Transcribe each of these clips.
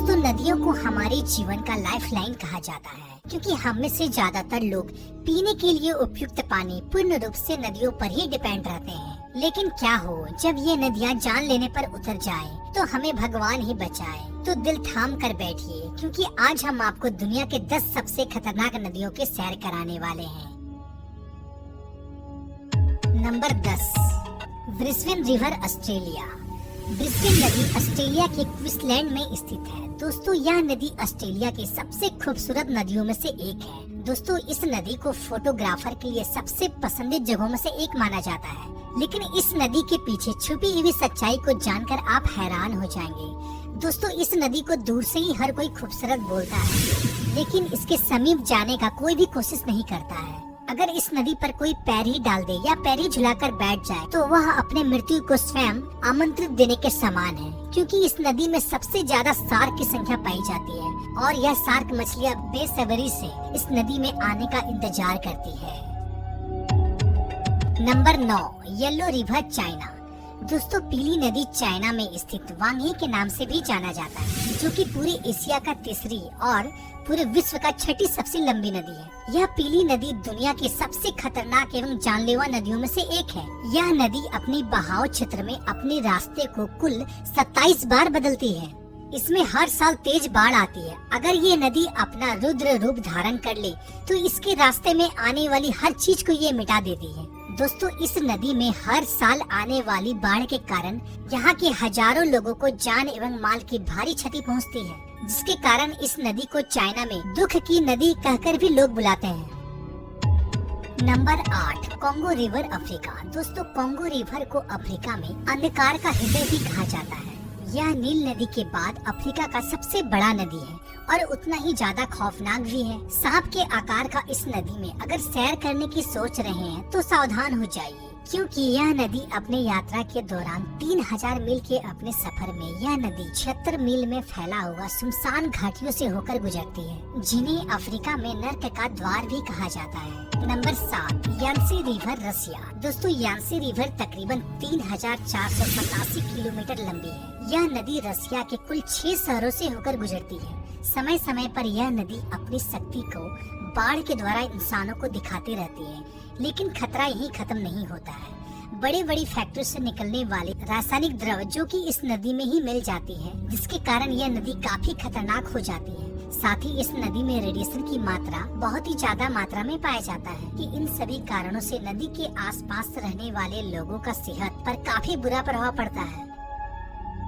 दोस्तों, नदियों को हमारे जीवन का लाइफलाइन कहा जाता है, क्योंकि हम में से ज्यादातर लोग पीने के लिए उपयुक्त पानी पूर्ण रूप से नदियों पर ही डिपेंड रहते हैं। लेकिन क्या हो जब ये नदियाँ जान लेने पर उतर जाए, तो हमें भगवान ही बचाए। तो दिल थाम कर बैठिए, क्योंकि आज हम आपको दुनिया के 10 सबसे खतरनाक नदियों के सैर कराने वाले हैं। Number 10, Brisbane river, Australia. Brisbane नदी ऑस्ट्रेलिया के क्वींसलैंड में स्थित है। दोस्तों, यह नदी ऑस्ट्रेलिया की सबसे खूबसूरत नदियों में से एक है। दोस्तों, इस नदी को फोटोग्राफर के लिए सबसे पसंदीदा जगहों में से एक माना जाता है। लेकिन इस नदी के पीछे छुपी हुई सच्चाई को जानकर आप हैरान हो जाएंगे। दोस्तों, इस नदी को दूर से ही हर कोई खूबसूरत बोलता है, लेकिन इसके समीप जाने का कोई भी कोशिश नहीं करता है। अगर इस नदी पर कोई पैर ही डाल दे या पैर ही झुलाकर बैठ जाए, तो वह अपने मृत्यु को स्वयं आमंत्रित देने के समान है, क्योंकि इस नदी में सबसे ज्यादा शार्क की संख्या पाई जाती है और यह शार्क मछलियाँ बेसब्री से इस नदी में आने का इंतजार करती है। Number 9, yellow river, China. दोस्तों, पीली नदी चाइना में स्थित वांगही के नाम से भी जाना जाता है, जो कि पूरे एशिया का तीसरी और पूरे विश्व का छठी सबसे लंबी नदी है। यह पीली नदी दुनिया की सबसे खतरनाक एवं जानलेवा नदियों में से एक है। यह नदी अपनी बहाव क्षेत्र में अपने रास्ते को कुल 27 बार बदलती है। इसमें हर साल तेज बाढ़ आती है। अगर ये नदी अपना रुद्र रूप धारण कर ले, तो इसके रास्ते में आने वाली हर चीज को ये मिटा देती है। दोस्तों, इस नदी में हर साल आने वाली बाढ़ के कारण यहाँ के हजारों लोगों को जान एवं माल की भारी क्षति पहुँचती है, जिसके कारण इस नदी को चाइना में दुख की नदी कहकर भी लोग बुलाते हैं। Number 8, Congo river, Africa. दोस्तों, कॉन्गो रिवर को अफ्रीका में अंधकार का हृदय भी कहा जाता है। यह नील नदी के बाद अफ्रीका का सबसे बड़ा नदी है और उतना ही ज्यादा खौफनाक भी है। सांप के आकार का इस नदी में अगर सैर करने की सोच रहे हैं, तो सावधान हो जाइए, क्योंकि यह नदी अपने यात्रा के दौरान 3000 मील के अपने सफर में यह नदी 76 मील में फैला हुआ सुनसान घाटियों से होकर गुजरती है, जिन्हें अफ्रीका में नर्क का द्वार भी कहा जाता है। नंबर 7, यांसी रिवर, रसिया। दोस्तों, यांसी रिवर तकरीबन 3487 किलोमीटर लंबी है। यह नदी रसिया के कुल 6 शहरों से होकर गुजरती है। समय समय पर यह नदी अपनी शक्ति को बाढ़ के द्वारा इंसानों को दिखाती रहती है, लेकिन खतरा यहीं खत्म नहीं होता है। बड़ी बड़ी फैक्ट्री से निकलने वाले रासायनिक द्रव जो कि इस नदी में ही मिल जाती है, जिसके कारण यह नदी काफी खतरनाक हो जाती है। साथ ही इस नदी में रेडिएशन की मात्रा बहुत ही ज्यादा मात्रा में पाया जाता है, कि इन सभी कारणों से नदी के आसपास रहने वाले लोगों का सेहत पर काफी बुरा प्रभाव पड़ता है।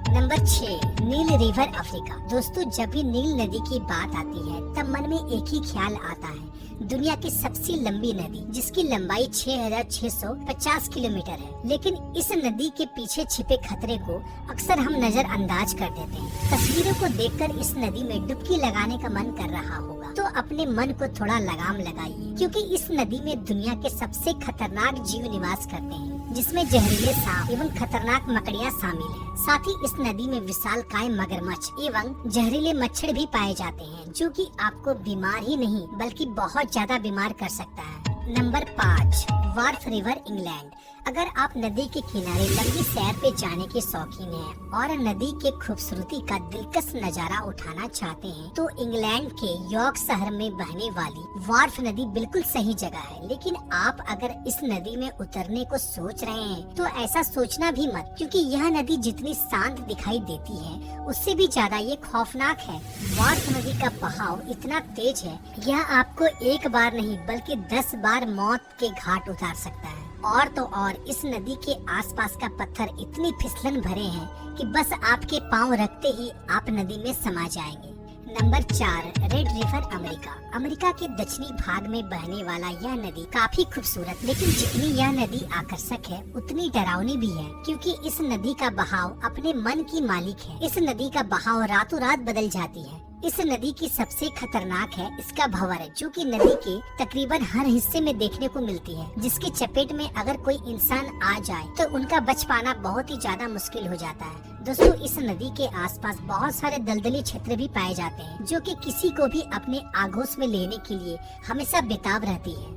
नंबर 6, नील रिवर, अफ्रीका। दोस्तों, जब भी नील नदी की बात आती है, तब मन में एक ही ख्याल आता है, दुनिया की सबसे लंबी नदी, जिसकी लंबाई 6650 किलोमीटर है। लेकिन इस नदी के पीछे छिपे खतरे को अक्सर हम नजरअंदाज कर देते हैं। तस्वीरों को देखकर इस नदी में डुबकी लगाने का मन कर रहा होगा, तो अपने मन को थोड़ा लगाम लगाइए, क्योंकि इस नदी में दुनिया के सबसे खतरनाक जीव निवास करते हैं, जिसमें जहरीले सांप एवं खतरनाक मकड़ियाँ शामिल हैं। साथ ही इस नदी में विशालकाय मगरमच्छ एवं जहरीले मच्छर भी पाए जाते हैं, जो कि आपको बीमार ही नहीं बल्कि बहुत ज्यादा बीमार कर सकता है। Number 5, Wharf river, England. अगर आप नदी के किनारे लंबी सैर पे जाने के शौकीन हैं और नदी के खूबसूरती का दिलकश नजारा उठाना चाहते हैं, तो इंग्लैंड के यॉर्क शहर में बहने वाली वार्फ नदी बिल्कुल सही जगह है। लेकिन आप अगर इस नदी में उतरने को सोच रहे हैं, तो ऐसा सोचना भी मत, क्योंकि यह नदी जितनी शांत दिखाई देती है, उससे भी ज्यादा ये खौफनाक है। वार्फ नदी का बहाव इतना तेज है, यह आपको एक बार नहीं बल्कि 10 बार मौत के घाट उतार सकता है। और तो और इस नदी के आसपास का पत्थर इतनी फिसलन भरे हैं कि बस आपके पांव रखते ही आप नदी में समा जाएंगे। Number 4, red river, America. America के दक्षिणी भाग में बहने वाला यह नदी काफी खूबसूरत, लेकिन जितनी यह नदी आकर्षक है, उतनी डरावनी भी है, क्योंकि इस नदी का बहाव अपने मन की मालिक है। इस नदी का बहाव रातों रात बदल जाती है। इस नदी की सबसे खतरनाक है इसका भंवर, जो कि नदी के तकरीबन हर हिस्से में देखने को मिलती है, जिसकी चपेट में अगर कोई इंसान आ जाए, तो उनका बच पाना बहुत ही ज्यादा मुश्किल हो जाता है। दोस्तों, इस नदी के आसपास बहुत सारे दलदली क्षेत्र भी पाए जाते हैं, जो कि किसी को भी अपने आगोश में लेने के लिए हमेशा बेताब रहती है।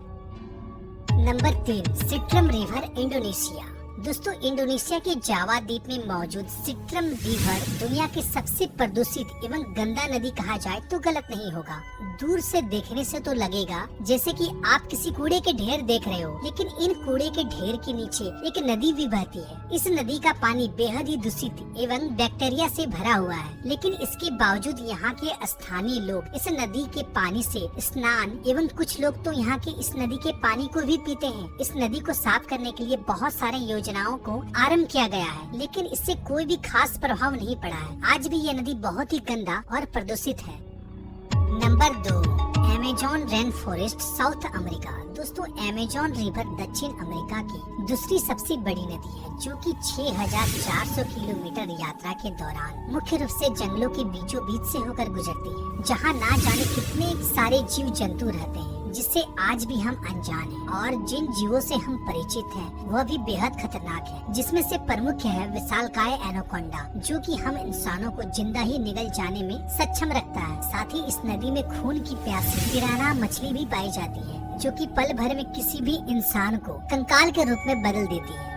Number 3, Citarum River, Indonesia. दोस्तों, इंडोनेशिया के जावा द्वीप में मौजूद सिट्रम रिवर दुनिया के सबसे प्रदूषित एवं गंदा नदी कहा जाए तो गलत नहीं होगा। दूर से देखने से तो लगेगा जैसे कि आप किसी कूड़े के ढेर देख रहे हो, लेकिन इन कूड़े के ढेर के नीचे एक नदी भी बहती है। इस नदी का पानी बेहद ही दूषित एवं बैक्टीरिया से भरा हुआ है, लेकिन इसके बावजूद यहाँ के स्थानीय लोग इस नदी के पानी से स्नान एवं कुछ लोग तो यहाँ के इस नदी के पानी को भी पीते हैं। इस नदी को साफ करने के लिए बहुत सारे योजनाओं को आरंभ किया गया है, लेकिन इससे कोई भी खास प्रभाव नहीं पड़ा है। आज भी यह नदी बहुत ही गंदा और प्रदूषित है। Number 2, Amazon rain forest, south America. दोस्तों, अमेज़न रिवर दक्षिण अमेरिका की दूसरी सबसे बड़ी नदी है, जो कि 6400 किलोमीटर यात्रा के दौरान मुख्य रूप से जंगलों के बीचों बीच से होकर गुजरती है, जहां ना जाने कितने सारे जीव जंतु रहते हैं, जिससे आज भी हम अनजान हैं। और जिन जीवों से हम परिचित हैं वह भी बेहद खतरनाक है, जिसमें से प्रमुख है विशालकाय एनाकोंडा, जो कि हम इंसानों को जिंदा ही निगल जाने में सक्षम रखता है। साथ ही इस नदी में खून की प्यासी पिराना मछली भी पाई जाती है, जो कि पल भर में किसी भी इंसान को कंकाल के रूप में बदल देती है।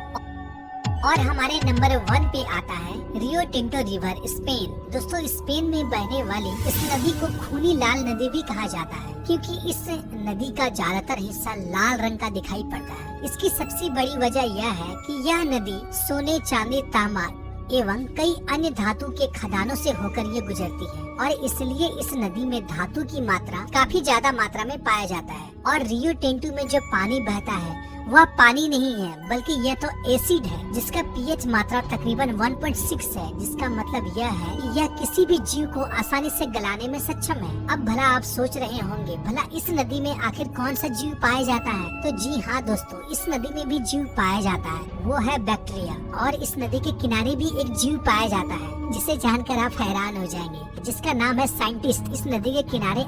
और हमारे नंबर 1 पे आता है रियो टिंटो रिवर, स्पेन। दोस्तों, स्पेन में बहने वाली इस नदी को खूनी लाल नदी भी कहा जाता है, क्योंकि इस नदी का ज्यादातर हिस्सा लाल रंग का दिखाई पड़ता है। इसकी सबसे बड़ी वजह यह है कि यह नदी सोने, चांदी, तांबा एवं कई अन्य धातु के खदानों से होकर ये गुजरती है, और इसलिए इस नदी में धातु की मात्रा काफी ज्यादा मात्रा में पाया जाता है। और रियो टिंटो में जो पानी बहता है वह पानी नहीं है, बल्कि यह तो एसिड है, जिसका पीएच मात्रा तकरीबन 1.6 है, जिसका मतलब यह है कि यह किसी भी जीव को आसानी से गलाने में सक्षम है। अब भला आप सोच रहे होंगे, भला इस नदी में आखिर कौन सा जीव पाया जाता है? तो जी हाँ दोस्तों, इस नदी में भी जीव पाया जाता है, वो है बैक्टीरिया। और इस नदी के किनारे भी एक जीव पाया जाता है, जिसे जानकर आप हैरान हो जाएंगे, जिसका नाम है साइंटिस्ट। इस नदी के किनारे